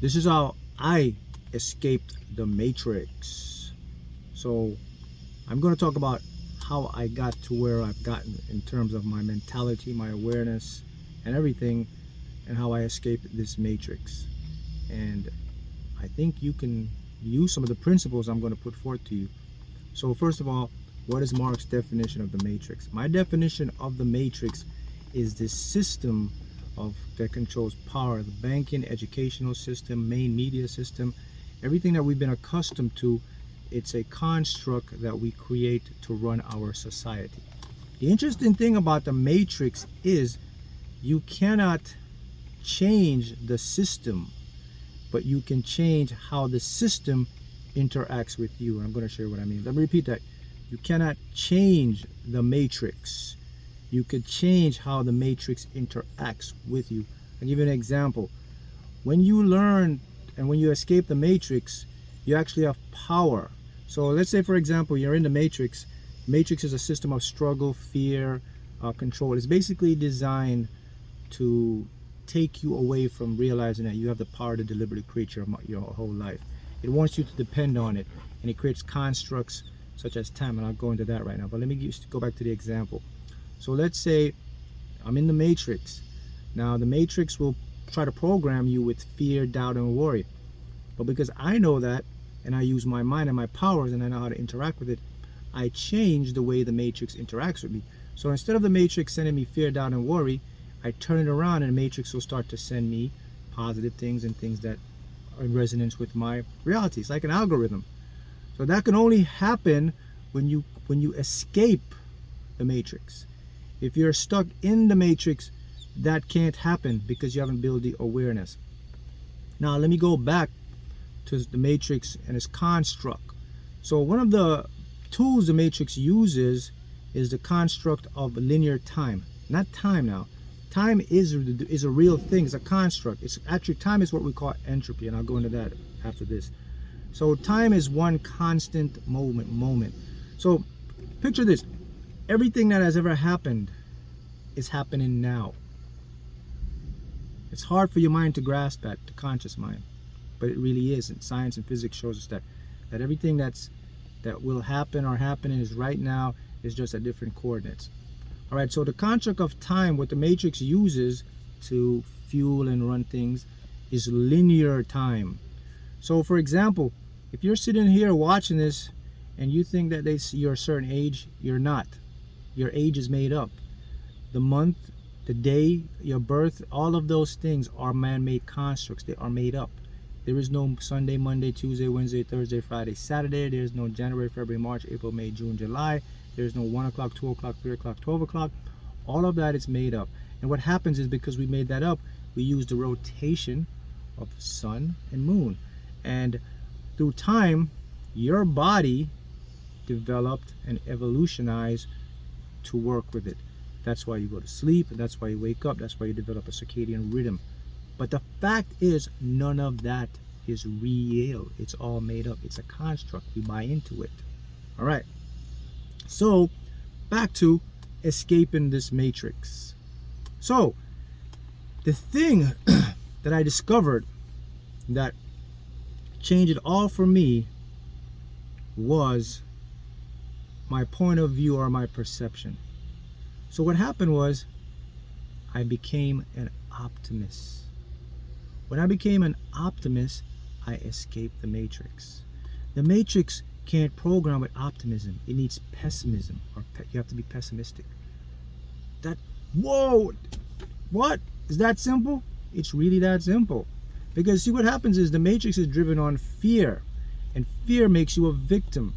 This is how I escaped the matrix. So I'm going to talk about how I got to where I've gotten in terms of my mentality, my awareness, and everything, and how I escaped this matrix. And I think you can use some of the principles I'm going to put forth to you. So first of all, what is Mark's definition of the matrix? My definition of the matrix is this system that controls power, the banking, educational system, main media system, everything that we've been accustomed to. It's a construct that we create to run our society. The interesting thing about the matrix is you cannot change the system, but you can change how the system interacts with you. And I'm going to share what I mean. Let me repeat that. You cannot change the matrix. You could change how the matrix interacts with you. I'll give you an example. When you learn and when you escape the matrix, you actually have power. So let's say, for example, you're in the matrix. Matrix is a system of struggle, fear, control. It's basically designed to take you away from realizing that you have the power to deliberately create your whole life. It wants you to depend on it, and it creates constructs such as time, and I'll go into that right now. But let me go back to the example. So let's say I'm in the matrix. Now the matrix will try to program you with fear, doubt, and worry. But because I know that, and I use my mind and my powers, and I know how to interact with it, I change the way the matrix interacts with me. So instead of the matrix sending me fear, doubt, and worry, I turn it around, and the matrix will start to send me positive things and things that are in resonance with my reality. It's like an algorithm. So that can only happen when you escape the matrix. If you're stuck in the matrix, that can't happen because you haven't built the awareness. Now let me go back to the matrix and its construct. So one of the tools the matrix uses is the construct of linear time. Not time now. Time is a real thing. It's a construct. It's actually, time is what we call entropy, and I'll go into that after this. So time is one constant moment. So picture this. Everything that has ever happened is happening now. It's hard for your mind to grasp that, the conscious mind, but it really is. And science and physics shows us that everything that will happen or happening is right now is just at different coordinates. All right, so the construct of time, what the matrix uses to fuel and run things, is linear time. So for example, if you're sitting here watching this and you think that you're a certain age, you're not. Your age is made up. The month, the day, your birth, all of those things are man-made constructs. They are made up. There is no Sunday, Monday, Tuesday, Wednesday, Thursday, Friday, Saturday. There is no January, February, March, April, May, June, July. There is no 1 o'clock, 2 o'clock, 3 o'clock, 12 o'clock. All of that is made up. And what happens is, because we made that up, we use the rotation of sun and moon. And through time, your body developed and evolutionized to work with it. That's why you go to sleep, and that's why you wake up, that's why you develop a circadian rhythm. But the fact is, none of that is real. It's all made up. It's a construct. We buy into it. All right. So back to escaping this matrix. So the thing that I discovered that changed it all for me was my point of view, or my perception. So what happened was, I became an optimist. When I became an optimist, I escaped the matrix. The matrix can't program with optimism. It needs pessimism, or you have to be pessimistic. Whoa, what? Is that simple? It's really that simple. Because see, what happens is the matrix is driven on fear, and fear makes you a victim.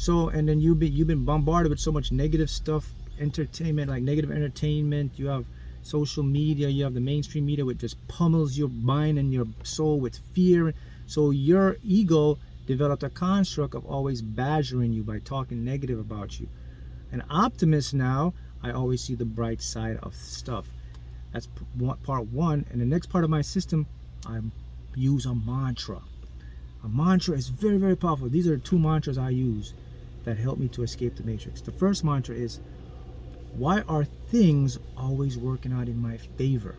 So, and then you've been bombarded with so much negative stuff, entertainment, like negative entertainment. You have social media, you have the mainstream media, which just pummels your mind and your soul with fear. So your ego developed a construct of always badgering you by talking negative about you. An optimist now, I always see the bright side of stuff. That's part one. And the next part of my system, I use a mantra. A mantra is very, very powerful. These are two mantras I use that help me to escape the matrix. The first mantra is, why are things always working out in my favor?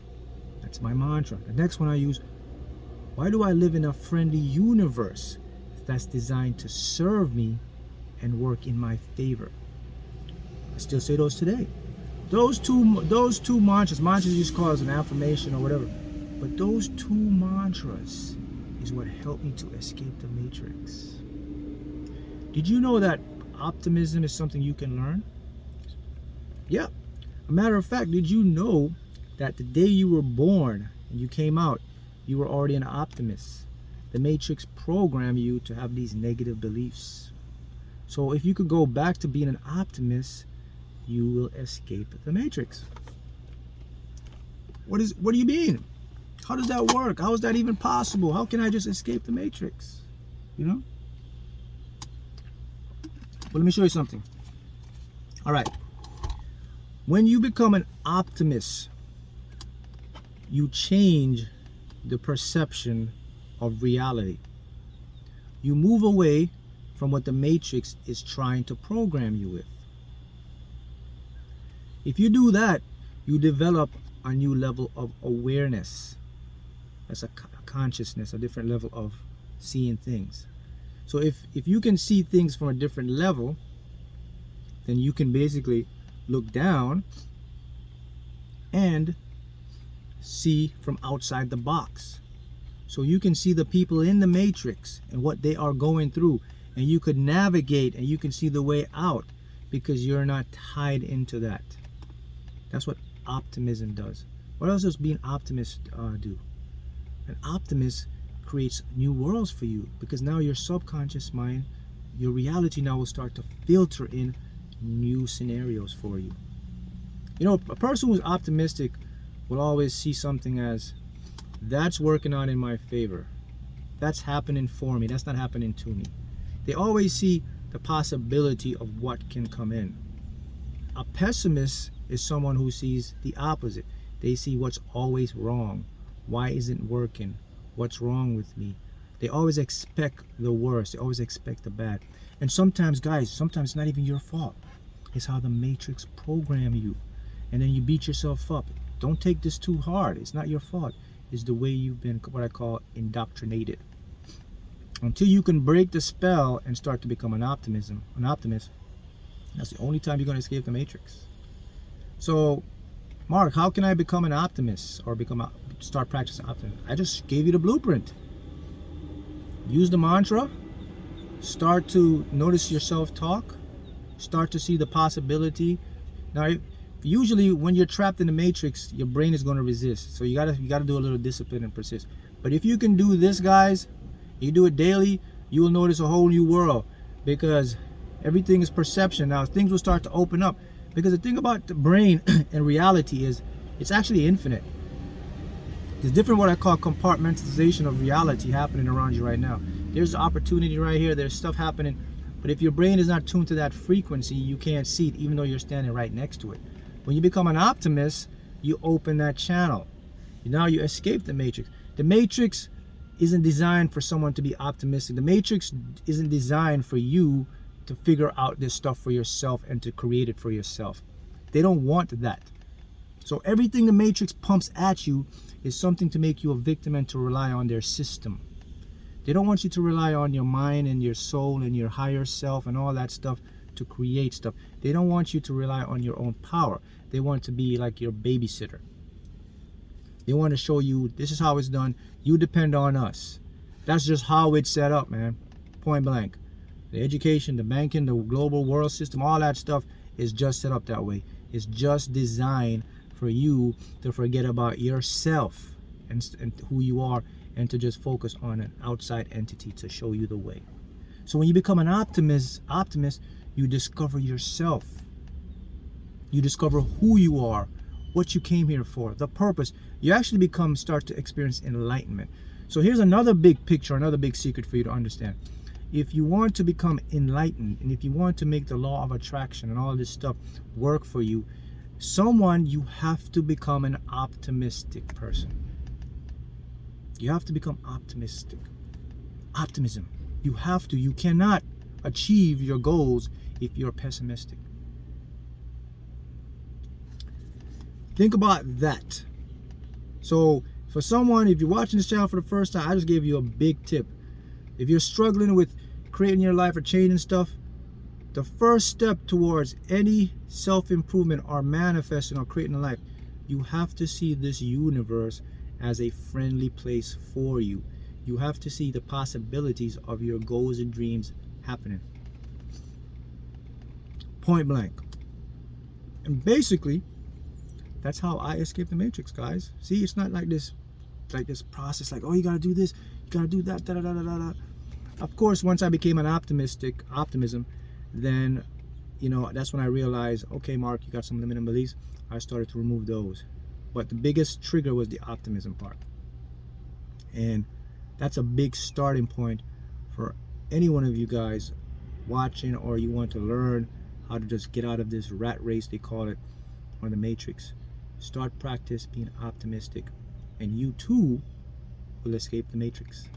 That's my mantra. The next one I use, Why do I live in a friendly universe that's designed to serve me and work in my favor? I still say those today. Those two mantras you just call as an affirmation or whatever, but those two mantras is what helped me to escape the matrix. Did you know that optimism is something you can learn? Yeah. A matter of fact, did you know that the day you were born and you came out, you were already an optimist? The matrix programmed you to have these negative beliefs. So if you could go back to being an optimist, you will escape the matrix. What do you mean? How does that work? How is that even possible? How can I just escape the matrix? You know? But let me show you something. All right. When you become an optimist, you change the perception of reality. You move away from what the matrix is trying to program you with. If you do that, you develop a new level of awareness. That's a consciousness, a different level of seeing things. So if you can see things from a different level, then you can basically look down and see from outside the box. So you can see the people in the matrix and what they are going through, and you could navigate and you can see the way out because you're not tied into that. That's what optimism does. What else does being optimist do? An optimist creates new worlds for you because now your subconscious mind, your reality now will start to filter in new scenarios for you. You know, a person who's optimistic will always see something as, that's working out in my favor. That's happening for me. That's not happening to me. They always see the possibility of what can come in. A pessimist is someone who sees the opposite. They see what's always wrong. Why isn't it working? What's wrong with me? They always expect the worst. They always expect the bad. And sometimes, guys, sometimes it's not even your fault. It's how the matrix program you. And then you beat yourself up. Don't take this too hard. It's not your fault. It's the way you've been, what I call, indoctrinated. Until you can break the spell and start to become an optimist, that's the only time you're going to escape the matrix. So, Mark, how can I become an optimist or start practicing optimism? I just gave you the blueprint. Use the mantra. Start to notice your self-talk. Start to see the possibility. Now, usually when you're trapped in the matrix, your brain is going to resist. So you gotta do a little discipline and persist. But if you can do this, guys, you do it daily, you will notice a whole new world because everything is perception. Now things will start to open up because the thing about the brain and reality is it's actually infinite. There's different what I call compartmentalization of reality happening around you right now. There's opportunity right here. There's stuff happening. But if your brain is not tuned to that frequency, you can't see it even though you're standing right next to it. When you become an optimist, you open that channel. Now you escape the matrix. The matrix isn't designed for someone to be optimistic. The matrix isn't designed for you to figure out this stuff for yourself and to create it for yourself. They don't want that. So everything the matrix pumps at you is something to make you a victim and to rely on their system. They don't want you to rely on your mind and your soul and your higher self and all that stuff to create stuff. They don't want you to rely on your own power. They want to be like your babysitter. They want to show you this is how it's done. You depend on us. That's just how it's set up, man. Point blank. The education, the banking, the global world system, all that stuff is just set up that way. It's just designed for you to forget about yourself and who you are and to just focus on an outside entity to show you the way. So when you become an optimist, you discover yourself. You discover who you are, what you came here for, the purpose. You actually start to experience enlightenment. So here's another big picture, another big secret for you to understand. If you want to become enlightened and if you want to make the law of attraction and all this stuff work for you, you have to become an optimistic person. You have to become optimistic. Optimism. You have to. You cannot achieve your goals if you're pessimistic. Think about that. So For someone, if you're watching this channel for the first time, I just gave you a big tip. If you're struggling with creating your life or changing stuff, the first step towards any self-improvement or manifesting or creating a life, you have to see this universe as a friendly place for you. You have to see the possibilities of your goals and dreams happening. Point blank. And basically, that's how I escape the matrix, guys. See, it's not like this process, like, oh, you gotta do this, you gotta do that, da da da da da. Of course, once I became an optimism, then, you know, that's when I realized, okay, Mark, you got some limiting beliefs. I started to remove those. But the biggest trigger was the optimism part. And that's a big starting point for any one of you guys watching, or you want to learn how to just get out of this rat race, they call it, or the matrix. Start practice being optimistic, and you too will escape the matrix.